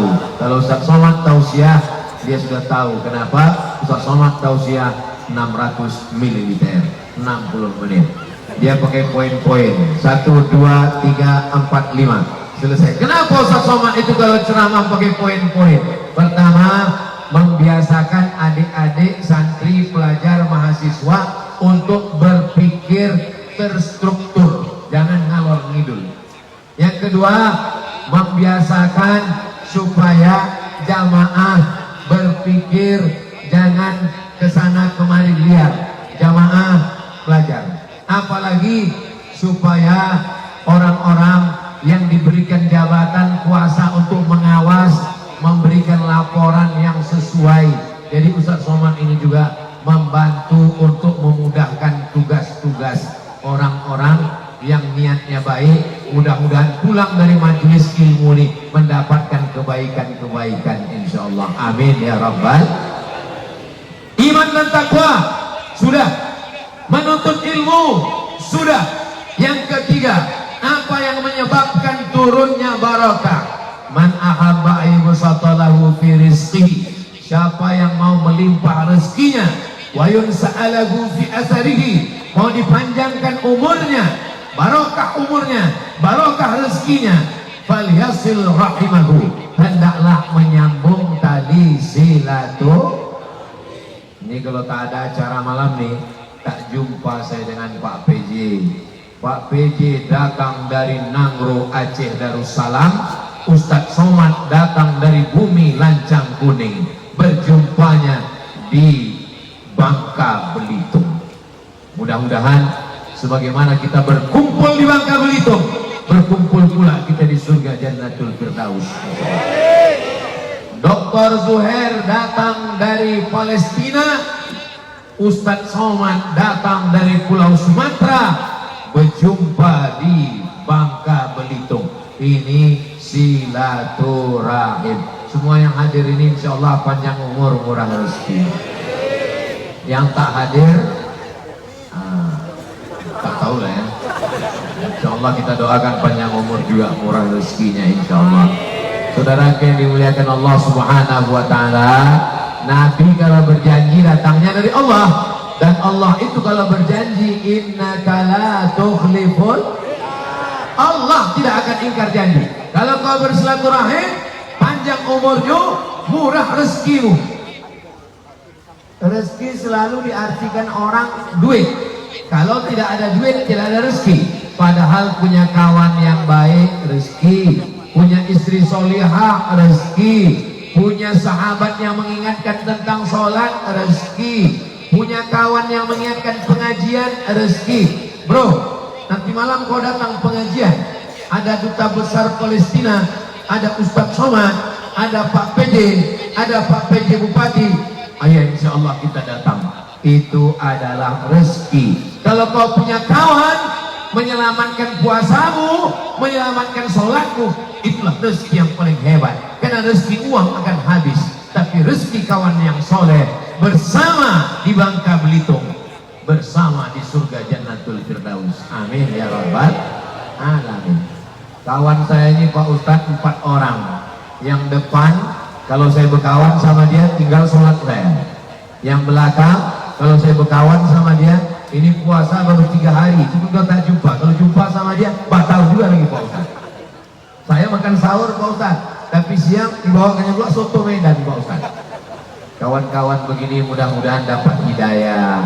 tahu. Kalau Ustaz Somad tausiah, dia sudah tahu. Kenapa? Ustaz Somad tausiah 600 ml, 60 menit. Dia pakai poin-poin 1, 2, 3, 4, 5. Selesai. Kenapa Ustaz Somad itu kalau ceramah pakai poin-poin? Pertama, membiasakan adik-adik, santri, pelajar, mahasiswa untuk berpikir terstruktur, jangan ngalor ngidul. Yang kedua, membiasakan supaya jamaah berpikir, jangan kesana kemari liar. Jamaah belajar. Apalagi supaya orang-orang yang diberikan jabatan kuasa untuk mengawas, memberikan laporan yang sesuai. Jadi Ustaz Somad ini juga membantu untuk memudahkan tugas-tugas orang-orang yang niatnya baik. Mudah-mudahan pulang dari majelis ilmu ini mendapatkan kebaikan-kebaikan insyaallah. Amin ya rabbal. Iman dan takwa sudah, menuntut ilmu sudah. Yang ketiga, apa yang menyebabkan turunnya barakah? Man ahabba ayyusatalahu fi rizqihi, siapa yang mau melimpah rezekinya, wa yunsa'alahu fi atharihi, mau dipanjangkan umurnya, barokah umurnya, barokah rezekinya, falyasil rahimahu, hendaklah menyambung tali silaturahim. Ini kalau tak ada acara malam nih, tak jumpa saya dengan Pak PJ. Pak PJ datang dari Nangro, Aceh Darussalam. Ustadz Somad datang dari bumi Lancang Kuning. Berjumpanya di Bangka Belitung. Mudah-mudahan sebagaimana kita berkumpul di Bangka Belitung, berkumpul pula kita di surga Jannatul Firdaus. Dr. Zuhair datang dari Palestina, Ustadz Somad datang dari Pulau Sumatera, berjumpa di Bangka Belitung. Ini silaturahim. Semua yang hadir ini insya Allah panjang umur, murah rezeki. Yang tak hadir, tak tahu lah ya. Insya Allah kita doakan panjang umur juga, murah rezekinya insya Allah. Saudara yang dimuliakan Allah Subhanahu wa ta'ala, Nabi kalau berjanji datangnya dari Allah, dan Allah itu kalau berjanji innaka la tukhliful, Allah tidak akan ingkar janji. Kalau kau bersilaturahim, panjang umurnya, murah rezekimu. Rezeki selalu diartikan orang duit. Kalau tidak ada duit, tidak ada rezeki. Padahal punya kawan yang baik, rezeki. Punya istri solihah, rezeki. Punya sahabat yang mengingatkan tentang sholat, rezeki. Punya kawan yang mengingatkan pengajian, rezeki. Bro, nanti malam kau datang pengajian, ada duta besar Palestina, ada Ustadz Somad, ada Pak PJ, ada Pak PJ Bupati. Ayo insya Allah kita datang. Itu adalah rezeki. Kalau kau punya kawan menyelamatkan puasamu, menyelamatkan sholatmu, itulah rezeki yang paling hebat. Karena rezeki uang akan habis, tapi rezeki kawan yang soleh bersama di Bangka Belitung, bersama di surga Jannatul Firdaus. Amin ya rabbal alamin. Kawan saya ini Pak Ustadz 4 orang. Yang depan kalau saya berkawan sama dia tinggal sholat saya. Yang belakang kalau saya berkawan sama dia, ini puasa baru 3 hari, kita tak jumpa. Kalau jumpa sama dia batal juga lagi Pak Ustadz. Saya makan sahur Pak Ustadz, tapi siang dibawakannya pula soto Medan Pak Ustadz. Kawan-kawan begini mudah-mudahan dapat hidayah.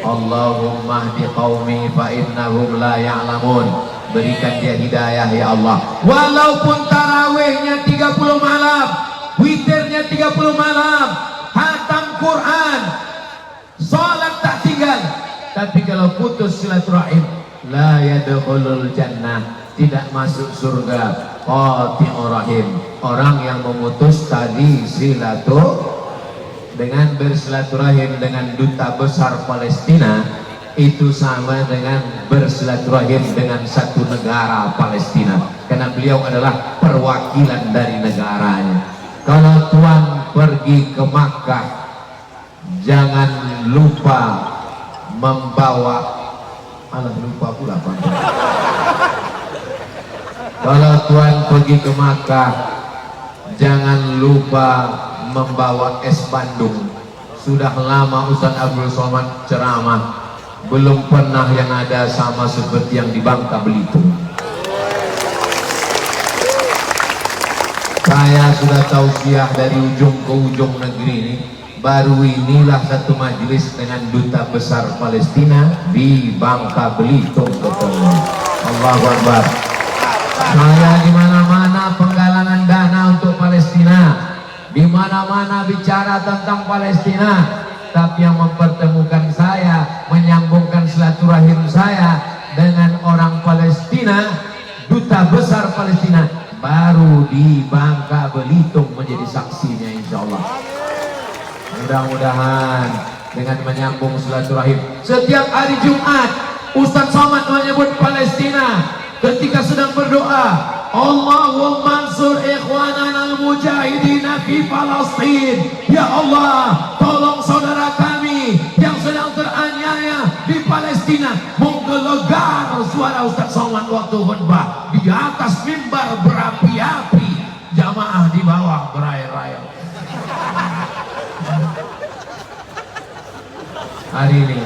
Allahumma hdi qaumi fa innahum la ya'lamun. Berikan dia hidayah ya Allah. Walaupun tarawihnya 30 malam, witirnya 30 malam, khatam Quran, salat tak tinggal, tapi kalau putus silaturahim, la yadkhulul jannah, tidak masuk surga. Qati'ur rahim, orang yang memutus tali silaturahim. Dengan bersilaturahim dengan duta besar Palestina itu sama dengan bersilaturahim dengan satu negara Palestina, karena beliau adalah perwakilan dari negaranya. Kalau tuan pergi ke Makkah, jangan lupa membawa, lupa pula Pak. Kalau tuan pergi ke Makkah, jangan lupa membawa es Bandung. Sudah lama Ustaz Abdul Somad ceramah, belum pernah yang ada sama seperti yang di Bangka Belitung. Saya sudah tausiah dari ujung ke ujung negeri ini. Baru inilah satu majelis dengan duta besar Palestina di Bangka Belitung. Allahu Akbar. Saya di mana-mana penggalangan dana untuk Palestina, di mana-mana bicara tentang Palestina. Tapi yang mempertemukan saya, menyambungkan silaturahim saya dengan orang Palestina, duta besar Palestina, baru di Bangka Belitung menjadi saksinya, insya Allah. Mudah-mudahan dengan menyambung silaturahim setiap hari Jumat, Ustaz Somad menyebut Palestina ketika sedang berdoa, Allahumma ansur ikhwanana al-mujahidina fi Palestin. Ya Allah, tolong saudara kami yang sedang teraniaya di Palestina. Menggelegar suara Ustaz Somad waktu khutbah. Di atas mimbar berapi-api, jamaah di bawah berair-air. Hari ini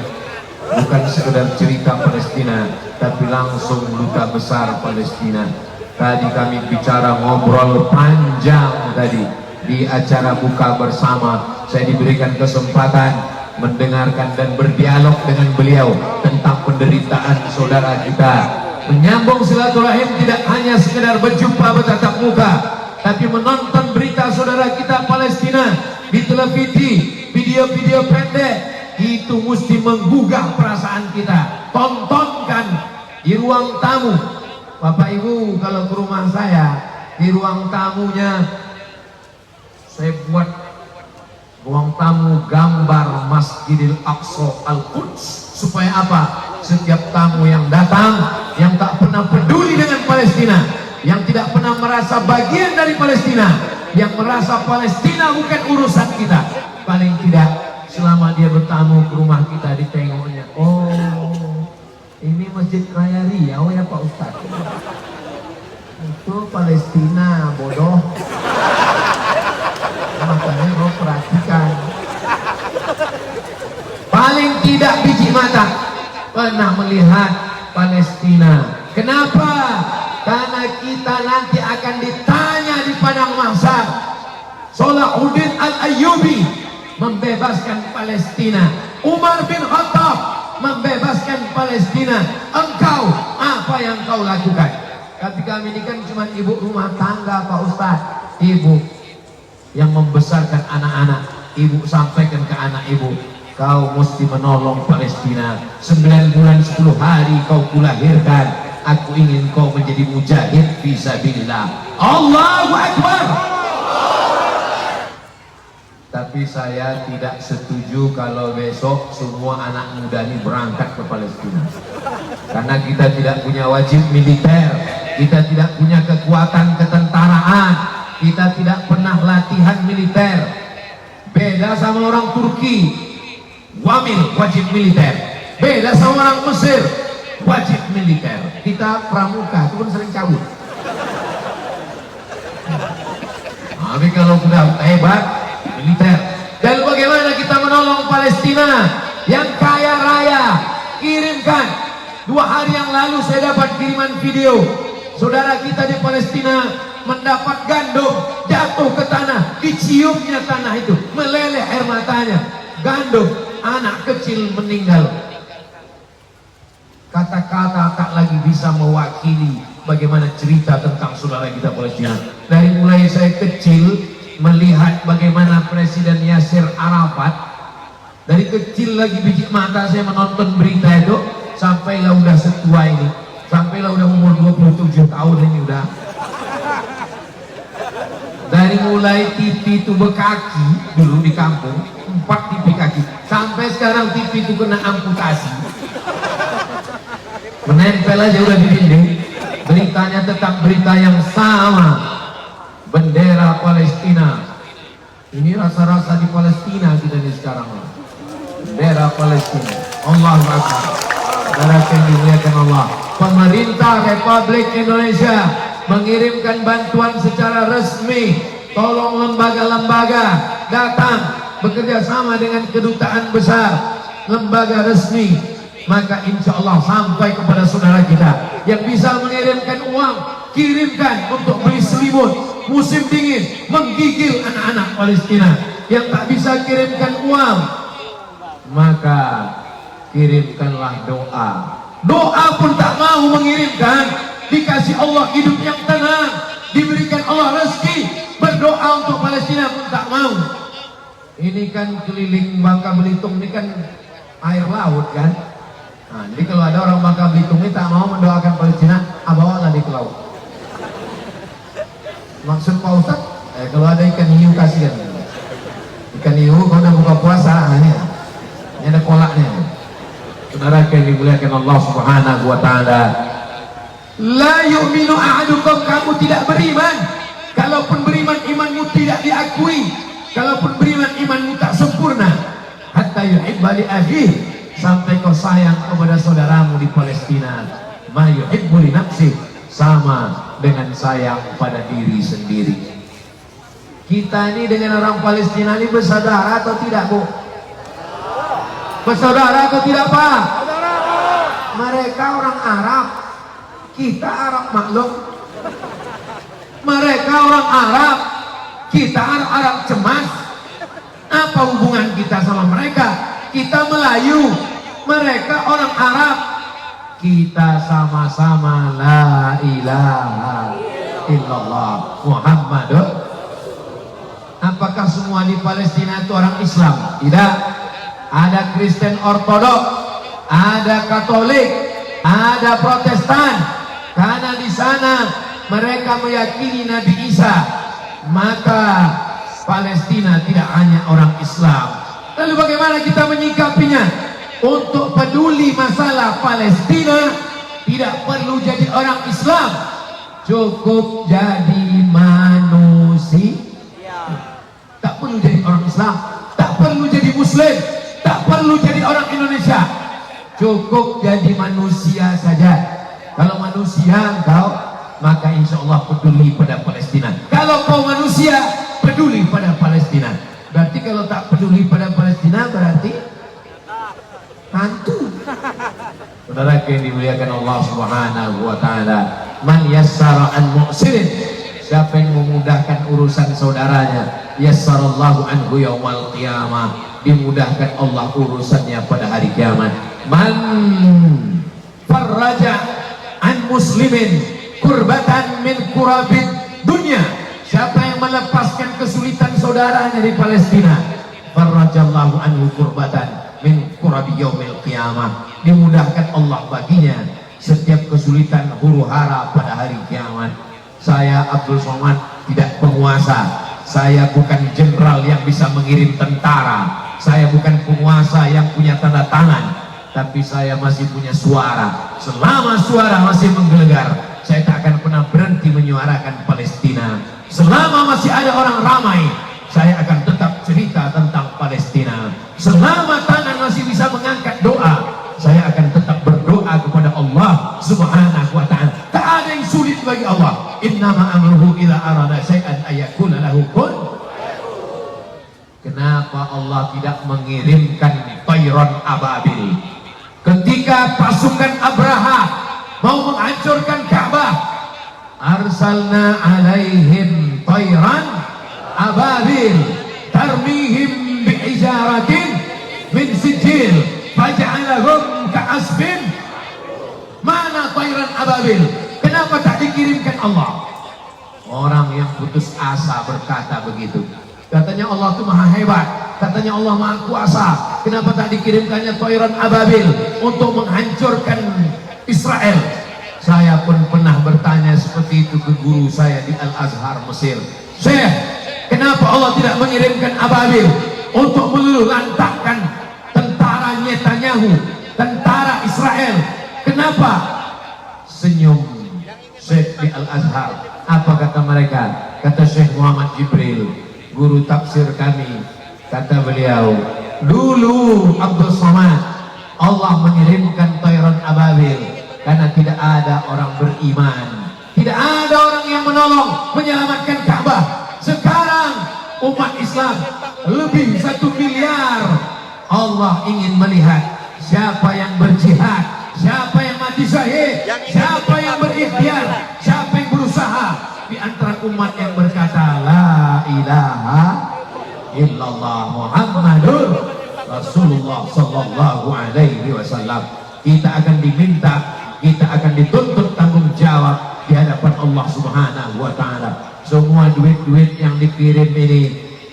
bukan sekedar cerita Palestina, tapi langsung duta besar Palestina. Tadi kami bicara, ngobrol panjang tadi di acara buka bersama. Saya diberikan kesempatan mendengarkan dan berdialog dengan beliau tentang penderitaan saudara kita. Menyambung silaturahim tidak hanya sekedar berjumpa bertatap muka, tapi menonton berita saudara kita Palestina di televisi, video-video pendek, itu mesti menggugah perasaan kita. Tontonkan di ruang tamu. Bapak Ibu kalau ke rumah saya, di ruang tamunya saya buat ruang tamu gambar Masjidil Aqsa Al-Quds. Supaya apa? Setiap tamu yang datang, yang tak pernah peduli dengan Palestina, yang tidak pernah merasa bagian dari Palestina, yang merasa Palestina bukan urusan kita, paling tidak selama dia bertamu ke rumah kita, ditengoknya, oh ini Masjid Raya Riau ya Pak Ustaz, itu Palestina bodoh, makanya kau perhatikan. Paling tidak biji mata pernah melihat Palestina. Kenapa? Karena kita nanti akan ditanya di padang mahsyar. Salahuddin Al-Ayyubi membebaskan Palestina, Umar bin Khattab membebaskan Palestina. Engkau, apa yang kau lakukan? Tapi kami ini kan cuma ibu rumah tangga Pak Ustaz. Ibu yang membesarkan anak-anak, ibu sampaikan ke anak ibu, kau mesti menolong Palestina. 9 bulan 10 hari kau kulahirkan, aku ingin kau menjadi mujahid fisabilillah. Allahu Akbar. Tapi saya tidak setuju kalau besok semua anak muda ini berangkat ke Palestina. Karena kita tidak punya wajib militer, kita tidak punya kekuatan ketentaraan, kita tidak pernah latihan militer. Beda sama orang Turki, wamil wajib militer. Beda sama orang Mesir, wajib militer. Kita pramuka, itu pun sering cabut. Tapi kalau sudah hebat, militer. Dan bagaimana kita menolong Palestina yang kaya raya? Kirimkan. 2 hari yang lalu saya dapat kiriman video saudara kita di Palestina mendapat gandum jatuh ke tanah, diciumnya tanah itu, meleleh air matanya. Gandum, anak kecil meninggal. Kata-kata tak lagi bisa mewakili bagaimana cerita tentang saudara kita Palestina. Dari mulai saya kecil melihat bagaimana Presiden Yasir Arafat, dari kecil lagi biji mata saya menonton berita itu, sampailah udah setua ini, sampailah udah umur 27 tahun ini udah. Dari mulai TV itu bekaki dulu di kampung, 4 TV kaki, sampai sekarang TV itu kena amputasi, menempel aja udah di dinding. Beritanya tetap berita yang sama, bendera Palestina. Ini rasa-rasa di Palestina kita ini sekarang, bendera Palestina. Allahu Akbar. Saudara yang dimuliakan Allah, pemerintah Republik Indonesia mengirimkan bantuan secara resmi tolong lembaga-lembaga datang bekerja sama dengan kedutaan besar, lembaga resmi, maka insya Allah sampai kepada saudara kita yang bisa mengirimkan uang, kirimkan untuk beli selimut musim dingin menggigil anak-anak Palestina. Yang tak bisa kirimkan uang, maka kirimkanlah doa. Doa pun tak mau mengirimkan, dikasih Allah hidup yang tenang, diberikan Allah rezeki, berdoa untuk Palestina pun tak mau. Ini kan keliling Bangka Belitung, ini kan air laut kan. Nah, jadi kalau ada orang Bangka Belitung ini tak mau mendoakan Palestina, bawalah di ke laut. Maksud Pak Ustadz, kalau ada ikan hiu kasihan. Ikan hiu kalau udah buka puasa, ini ada kolaknya. Saudara yang dimuliakan Allah Subhanahu wa taala, la yu'minu ahadukum, kamu tidak beriman. Kalaupun beriman, imanmu tidak diakui. Kalaupun beriman, imanmu tak sempurna. Hatta yuhibba li akhihi, sampai kau sayang kepada saudaramu di Palestina. Ma yuhibbu li nafsihi, sama dengan sayang pada diri sendiri. Kita ini dengan orang Palestina ini bersaudara atau tidak, Bu? Bersaudara atau tidak, Pak? Mereka orang Arab, kita Arab maklum. Mereka orang Arab, kita Arab cemas. Apa hubungan kita sama mereka? Kita Melayu, mereka orang Arab. Kita sama-sama la ilaha illallah Muhammadur. Apakah semua di Palestina itu orang Islam? Tidak. Ada Kristen Ortodok, ada Katolik, ada Protestan. Karena di sana mereka meyakini Nabi Isa, maka Palestina tidak hanya orang Islam. Lalu bagaimana kita menyikapinya? Untuk peduli masalah Palestina tidak perlu jadi orang Islam, cukup jadi manusia. Tak perlu jadi orang Islam, tak perlu jadi Muslim, tak perlu jadi orang Indonesia, cukup jadi manusia saja. Kalau manusia engkau, maka insya Allah peduli pada Palestina. Kalau kau manusia, peduli pada Palestina. Berarti kalau tak peduli pada Palestina, berarti hantu. Saudara yang dimuliakan Allah Subhanahu wa taala, man yassara an mu'sirin, siapa yang memudahkan urusan saudaranya, yassarallahu anhu yaumal qiyamah, dimudahkan Allah urusannya pada hari kiamat. Man farraja an muslimin kurbatan min kurabid dunya, siapa yang melepaskan kesulitan saudaranya di Palestina, farrajallahu anhu kurbatan min kurabi yaumil qiyamah, dimudahkan Allah baginya setiap kesulitan huru hara pada hari kiamat. Saya Abdul Somad tidak penguasa, saya bukan jenderal yang bisa mengirim tentara, saya bukan penguasa yang punya tanda tangan, tapi saya masih punya suara. Selama suara masih menggelegar, saya tak akan pernah berhenti menyuarakan Palestina. Selama masih ada orang ramai, saya akan tetap cerita tentang Palestina. Selama tangan masih bisa mengangkat doa, saya akan tetap berdoa kepada Allah Subhanahu wa ta'ala. Tak ada yang sulit bagi Allah. Innama amruhu ila arada syai'an ayakuna lahu kun. Kenapa Allah tidak mengirimkan tayran ababil ketika pasukan Abraha mau menghancurkan Ka'bah? Arsalna alaihim tayran ababil tarmihim bi'ijaratin min sijil faja'alahum ka'asfin. Mana tayran ababil? Kenapa tak dikirimkan Allah? Orang yang putus asa berkata begitu. Katanya Allah itu maha hebat, katanya Allah maha kuasa, kenapa tak dikirimkannya tayran ababil untuk menghancurkan Israel? Saya pun pernah bertanya seperti itu ke guru saya di Al-Azhar Mesir. Syekh, kenapa Allah tidak mengirimkan ababil untuk meluluh lantakkan tentara Netanyahu, tentara Israel? Kenapa? Senyum Syekh di Al-Azhar. Apa kata mereka? Kata Syekh Muhammad Jibril, guru tafsir kami, kata beliau, dulu Abdul Somad Allah mengirimkan tayran ababil karena tidak ada orang beriman, tidak ada orang yang menolong menyelamatkan Ka'bah. Sekarang umat Islam lebih 1 miliar. Allah ingin melihat siapa yang berjihad, siapa yang mati syahid, siapa yang berikhtiar, siapa yang berusaha di antara umat yang berkata la ilaha illallah Muhammadur Rasulullah sallallahu alaihi wasallam. Kita akan diminta, kita akan dituntut tanggung jawab di hadapan Allah Subhanahu wa taala. Semua duit-duit yang dikirim ini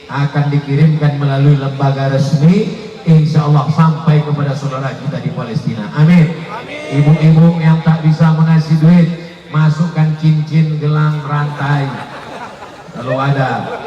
akan dikirimkan melalui lembaga resmi, insya Allah sampai kepada saudara kita di Palestina. Amin. Ibu-ibu yang tak bisa mengasih duit, masukkan cincin, gelang, rantai kalau ada.